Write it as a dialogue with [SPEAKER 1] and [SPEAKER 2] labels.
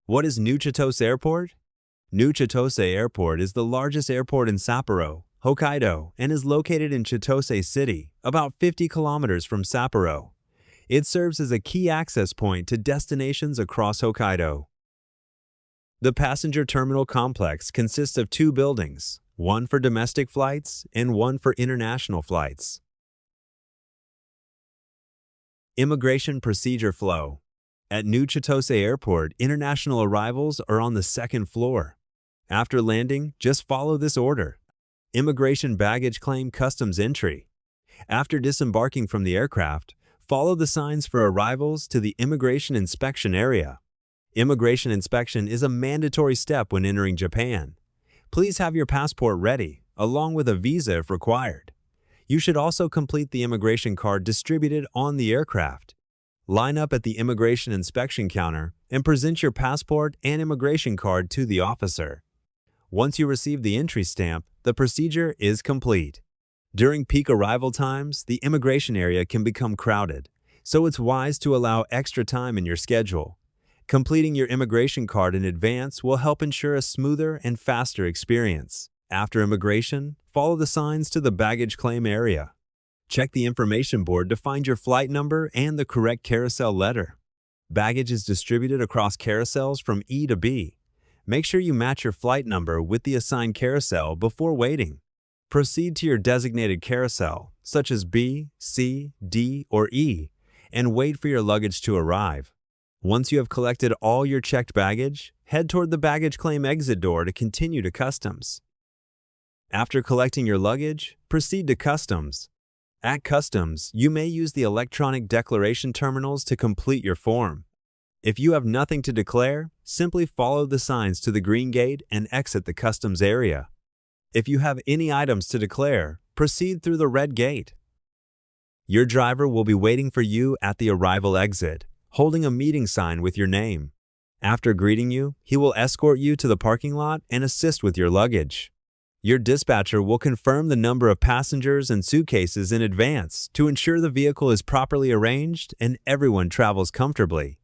[SPEAKER 1] What is New Chitose Airport? New Chitose Airport is the largest airport in Sapporo, Hokkaido, and is located in Chitose City, about 50 kilometers from Sapporo. It serves as a key access point to destinations across Hokkaido. The passenger terminal complex consists of two buildings, one for domestic flights and one for international flights. Immigration procedure flow. At New Chitose Airport, international arrivals are on the second floor. After landing, just follow this order. Immigration baggage claim customs entry. After disembarking from the aircraft, follow the signs for arrivals to the immigration inspection area. Immigration inspection is a mandatory step when entering Japan. Please have your passport ready, along with a visa if required. You should also complete the immigration card distributed on the aircraft. Line up at the immigration inspection counter and present your passport and immigration card to the officer. Once you receive the entry stamp, the procedure is complete. During peak arrival times, the immigration area can become crowded, so it's wise to allow extra time in your schedule. Completing your immigration card in advance will help ensure a smoother and faster experience. After immigration, follow the signs to the baggage claim area. Check the information board to find your flight number and the correct carousel letter. Baggage is distributed across carousels from E to B. Make sure you match your flight number with the assigned carousel before waiting. Proceed to your designated carousel, such as B, C, D, or E, and wait for your luggage to arrive. Once you have collected all your checked baggage, head toward the baggage claim exit door to continue to customs. After collecting your luggage, proceed to customs. At customs, you may use the electronic declaration terminals to complete your form. If you have nothing to declare, simply follow the signs to the green gate and exit the customs area. If you have any items to declare, proceed through the red gate. Your driver will be waiting for you at the arrival exit, holding a meeting sign with your name. After greeting you, he will escort you to the parking lot and assist with your luggage. Your dispatcher will confirm the number of passengers and suitcases in advance to ensure the vehicle is properly arranged and everyone travels comfortably.